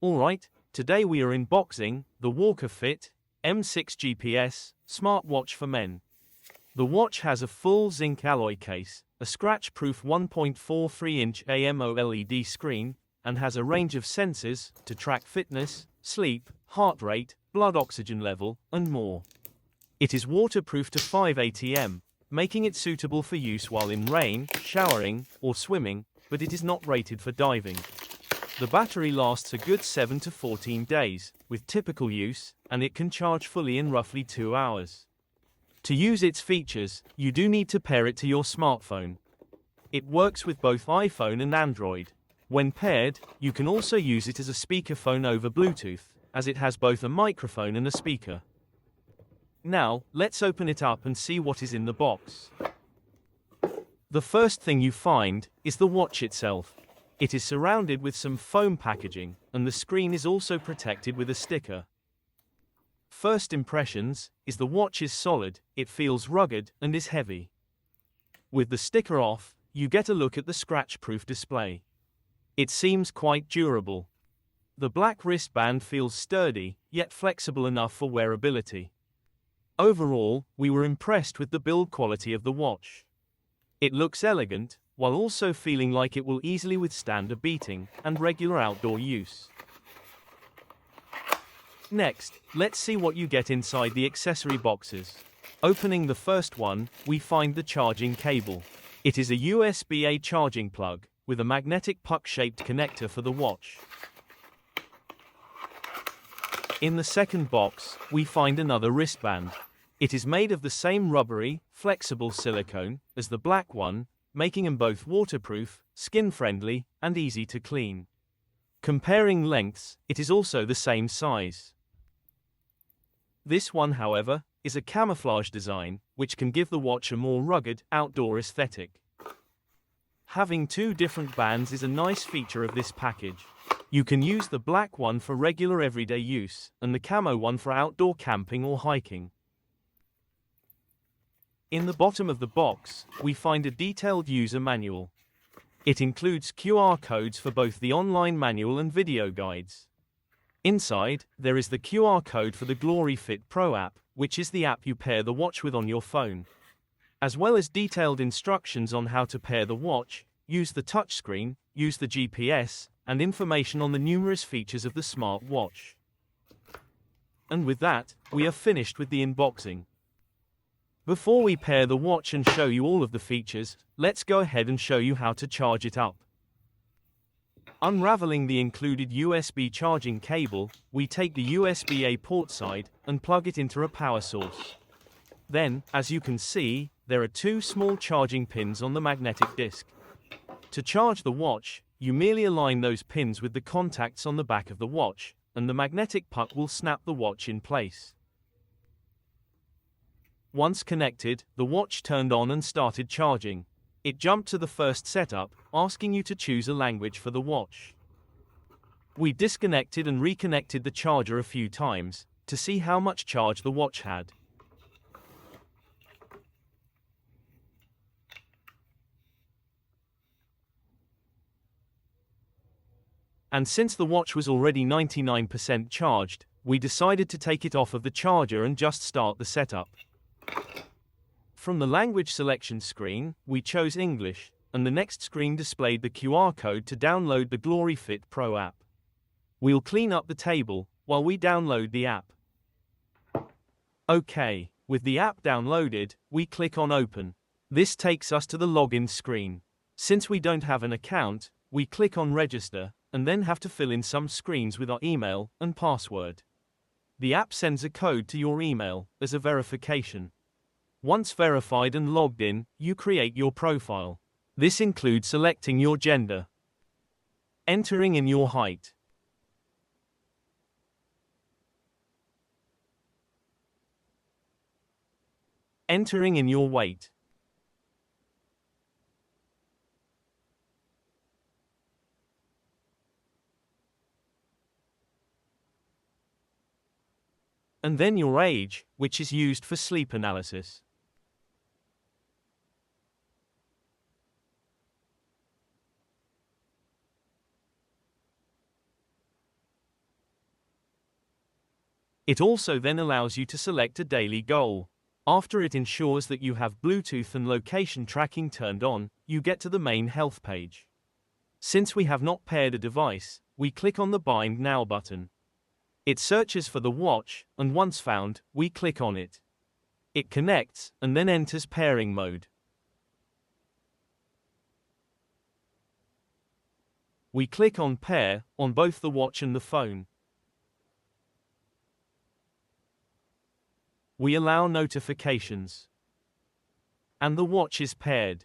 Alright, today we are unboxing the WalkerFit M6 GPS smartwatch for men. The watch has a full zinc alloy case, a scratch-proof 1.43-inch AMOLED screen, and has a range of sensors to track fitness, sleep, heart rate, blood oxygen level, and more. It is waterproof to 5 atm, making it suitable for use while in rain, showering, or swimming, but it is not rated for diving. The battery lasts a good 7 to 14 days, with typical use, and it can charge fully in roughly 2 hours. To use its features, you do need to pair it to your smartphone. It works with both iPhone and Android. When paired, you can also use it as a speakerphone over Bluetooth, as it has both a microphone and a speaker. Now, let's open it up and see what is in the box. The first thing you find is the watch itself. It is surrounded with some foam packaging, and the screen is also protected with a sticker. First impressions is the watch is solid, it feels rugged, and is heavy. With the sticker off, you get a look at the scratch-proof display. It seems quite durable. The black wristband feels sturdy, yet flexible enough for wearability. Overall, we were impressed with the build quality of the watch. It looks elegant, while also feeling like it will easily withstand a beating and regular outdoor use. Next, let's see what you get inside the accessory boxes. Opening the first one, we find the charging cable. It is a USB-A charging plug, with a magnetic puck-shaped connector for the watch. In the second box, we find another wristband. It is made of the same rubbery, flexible silicone as the black one, making them both waterproof, skin-friendly, and easy to clean. Comparing lengths, it is also the same size. This one, however, is a camouflage design, which can give the watch a more rugged, outdoor aesthetic. Having two different bands is a nice feature of this package. You can use the black one for regular everyday use, and the camo one for outdoor camping or hiking. In the bottom of the box, we find a detailed user manual. It includes QR codes for both the online manual and video guides. Inside, there is the QR code for the GloryFitPro app, which is the app you pair the watch with on your phone. As well as detailed instructions on how to pair the watch, use the touchscreen, use the GPS, and information on the numerous features of the smartwatch. And with that, we are finished with the unboxing. Before we pair the watch and show you all of the features, let's go ahead and show you how to charge it up. Unraveling the included USB charging cable, we take the USB-A port side and plug it into a power source. Then, as you can see, there are two small charging pins on the magnetic disc. To charge the watch, you merely align those pins with the contacts on the back of the watch, and the magnetic puck will snap the watch in place. Once connected, the watch turned on and started charging. It jumped to the first setup, asking you to choose a language for the watch. We disconnected and reconnected the charger a few times, to see how much charge the watch had. And since the watch was already 99% charged, we decided to take it off of the charger and just start the setup. From the language selection screen, we chose English, and the next screen displayed the QR code to download the GloryFitPro app. We'll clean up the table while we download the app. Okay, with the app downloaded, we click on Open. This takes us to the login screen. Since we don't have an account, we click on Register, and then have to fill in some screens with our email and password. The app sends a code to your email as a verification. Once verified and logged in, you create your profile. This includes selecting your gender, entering in your height, entering in your weight, and then your age, which is used for sleep analysis. It also then allows you to select a daily goal. After it ensures that you have Bluetooth and location tracking turned on, you get to the main health page. Since we have not paired a device, we click on the Bind Now button. It searches for the watch, and once found, we click on it. It connects, and then enters pairing mode. We click on Pair, on both the watch and the phone. We allow notifications. And the watch is paired.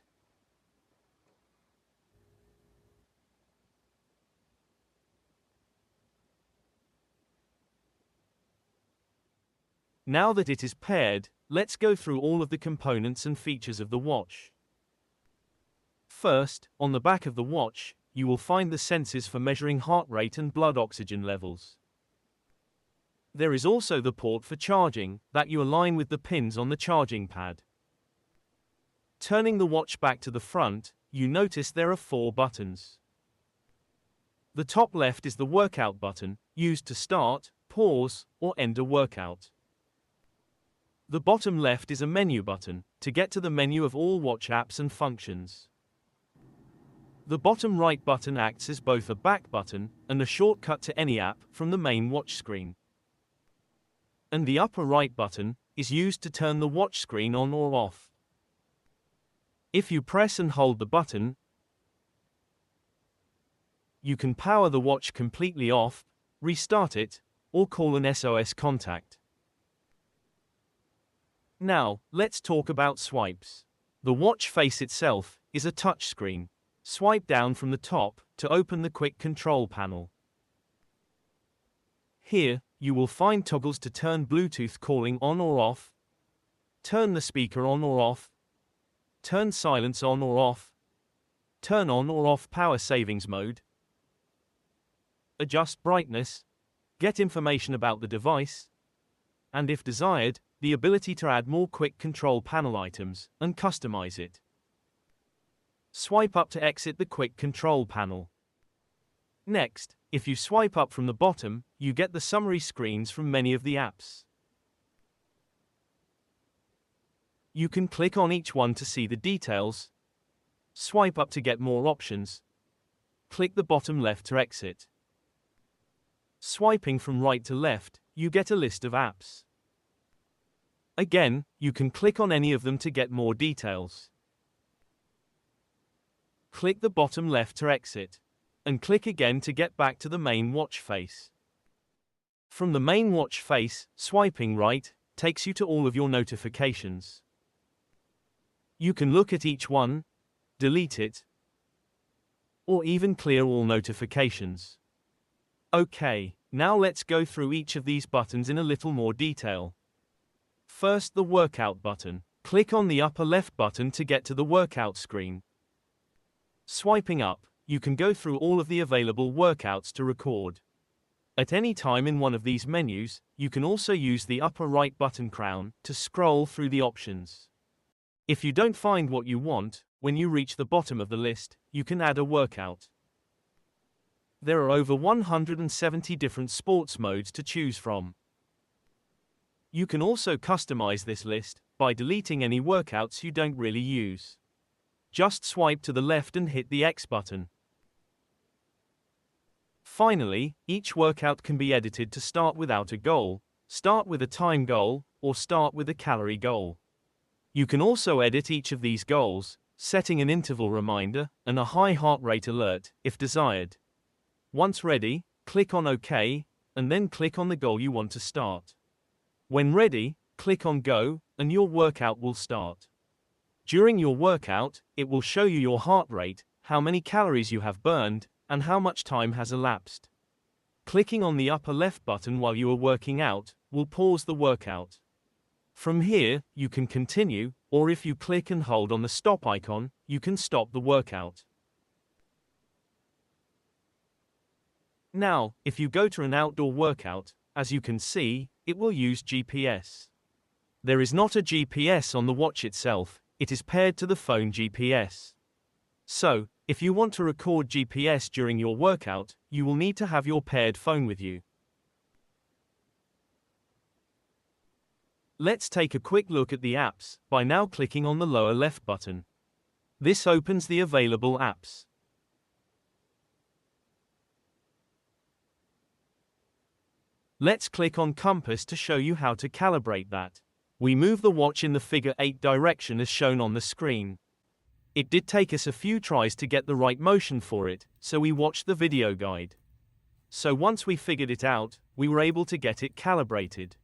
Now that it is paired, let's go through all of the components and features of the watch. First, on the back of the watch, you will find the sensors for measuring heart rate and blood oxygen levels. There is also the port for charging, that you align with the pins on the charging pad. Turning the watch back to the front, you notice there are 4 buttons. The top left is the workout button, used to start, pause, or end a workout. The bottom left is a menu button, to get to the menu of all watch apps and functions. The bottom right button acts as both a back button and a shortcut to any app from the main watch screen. And the upper right button is used to turn the watch screen on or off. If you press and hold the button, you can power the watch completely off, restart it, or call an SOS contact. Now, let's talk about swipes. The watch face itself is a touchscreen. Swipe down from the top to open the quick control panel. Here, you will find toggles to turn Bluetooth calling on or off, turn the speaker on or off, turn silence on or off, turn on or off power savings mode, adjust brightness, get information about the device, and if desired, the ability to add more quick control panel items and customize it. Swipe up to exit the quick control panel. Next, if you swipe up from the bottom, you get the summary screens from many of the apps. You can click on each one to see the details. Swipe up to get more options. Click the bottom left to exit. Swiping from right to left, you get a list of apps. Again, you can click on any of them to get more details. Click the bottom left to exit, and click again to get back to the main watch face. From the main watch face, swiping right takes you to all of your notifications. You can look at each one, delete it, or even clear all notifications. Okay, now let's go through each of these buttons in a little more detail. First, the workout button. Click on the upper left button to get to the workout screen. Swiping up, you can go through all of the available workouts to record. At any time in one of these menus, you can also use the upper right button crown to scroll through the options. If you don't find what you want, when you reach the bottom of the list, you can add a workout. There are over 170 different sports modes to choose from. You can also customize this list by deleting any workouts you don't really use. Just swipe to the left and hit the X button. Finally, each workout can be edited to start without a goal, start with a time goal, or start with a calorie goal. You can also edit each of these goals, setting an interval reminder and a high heart rate alert, if desired. Once ready, click on OK, and then click on the goal you want to start. When ready, click on Go, and your workout will start. During your workout, it will show you your heart rate, how many calories you have burned, and how much time has elapsed. Clicking on the upper left button while you are working out will pause the workout. From here, you can continue, or if you click and hold on the stop icon, you can stop the workout. Now, if you go to an outdoor workout, as you can see, it will use GPS. There is not a GPS on the watch itself, it is paired to the phone GPS. So, if you want to record GPS during your workout, you will need to have your paired phone with you. Let's take a quick look at the apps by now clicking on the lower left button. This opens the available apps. Let's click on compass to show you how to calibrate that. We move the watch in the figure 8 direction as shown on the screen. It did take us a few tries to get the right motion for it, so we watched the video guide. So once we figured it out, we were able to get it calibrated.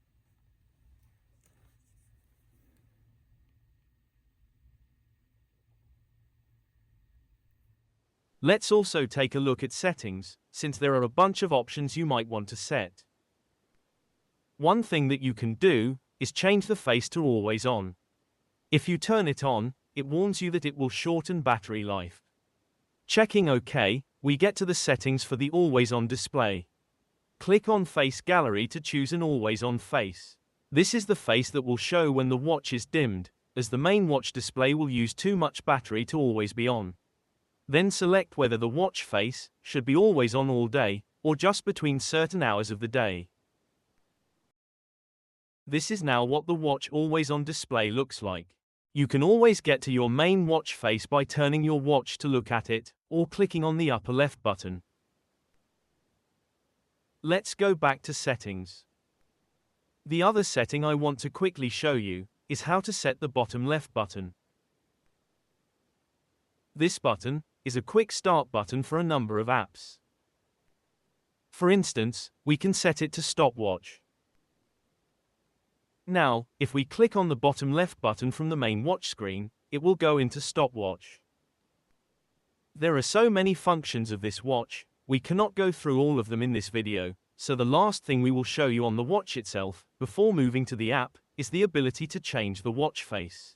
Let's also take a look at settings, since there are a bunch of options you might want to set. One thing that you can do is change the face to always on. If you turn it on, it warns you that it will shorten battery life. Checking OK, we get to the settings for the always on display. Click on Face Gallery to choose an always on face. This is the face that will show when the watch is dimmed, as the main watch display will use too much battery to always be on. Then select whether the watch face should be always on all day, or just between certain hours of the day. This is now what the watch always on display looks like. You can always get to your main watch face by turning your watch to look at it, or clicking on the upper left button. Let's go back to settings. The other setting I want to quickly show you is how to set the bottom left button. This button is a quick start button for a number of apps. For instance, we can set it to stopwatch. Now, if we click on the bottom left button from the main watch screen, it will go into stopwatch. There are so many functions of this watch, we cannot go through all of them in this video, so the last thing we will show you on the watch itself, before moving to the app, is the ability to change the watch face.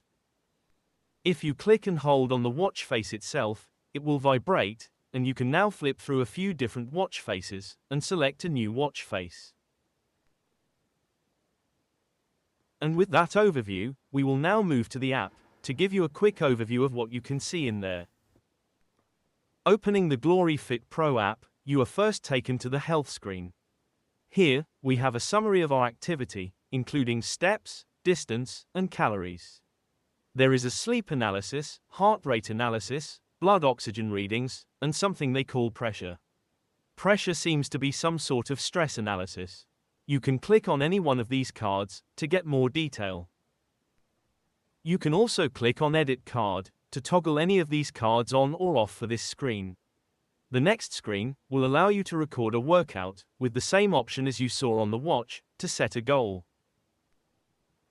If you click and hold on the watch face itself, it will vibrate, and you can now flip through a few different watch faces, and select a new watch face. And with that overview, we will now move to the app, to give you a quick overview of what you can see in there. Opening the GloryFitPro app, you are first taken to the health screen. Here, we have a summary of our activity, including steps, distance, and calories. There is a sleep analysis, heart rate analysis, blood oxygen readings, and something they call pressure. Pressure seems to be some sort of stress analysis. You can click on any one of these cards to get more detail. You can also click on Edit Card to toggle any of these cards on or off for this screen. The next screen will allow you to record a workout with the same option as you saw on the watch to set a goal.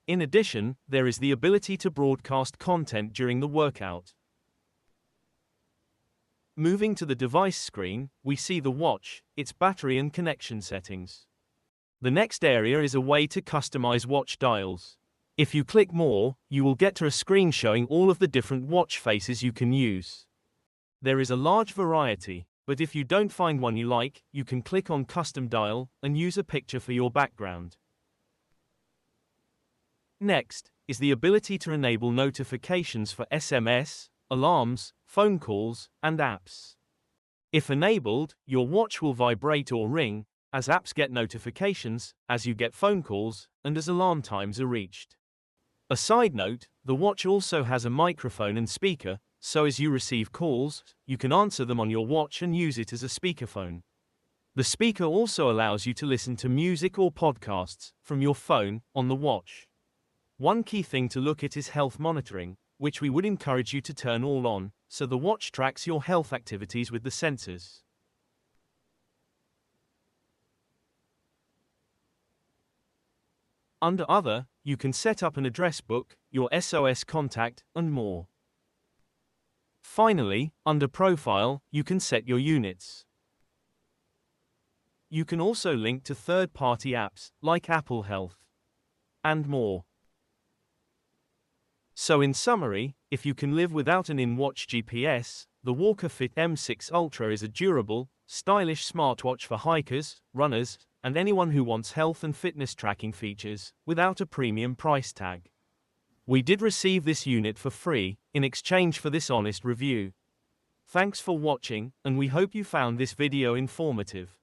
In addition, there is the ability to broadcast content during the workout. Moving to the device screen, we see the watch, its battery and connection settings. The next area is a way to customize watch dials. If you click more, you will get to a screen showing all of the different watch faces you can use. There is a large variety, but if you don't find one you like, you can click on Custom Dial and use a picture for your background. Next is the ability to enable notifications for SMS, alarms, phone calls, and apps. If enabled, your watch will vibrate or ring, as apps get notifications, as you get phone calls, and as alarm times are reached. A side note, the watch also has a microphone and speaker, so as you receive calls, you can answer them on your watch and use it as a speakerphone. The speaker also allows you to listen to music or podcasts from your phone on the watch. One key thing to look at is health monitoring, which we would encourage you to turn all on, so the watch tracks your health activities with the sensors. Under Other, you can set up an address book, your SOS contact, and more. Finally, under Profile, you can set your units. You can also link to third-party apps, like Apple Health, and more. So in summary, if you can live without an in-watch GPS, the WalkerFit M6 Ultra is a durable, stylish smartwatch for hikers, runners, and anyone who wants health and fitness tracking features, without a premium price tag. We did receive this unit for free, in exchange for this honest review. Thanks for watching, and we hope you found this video informative.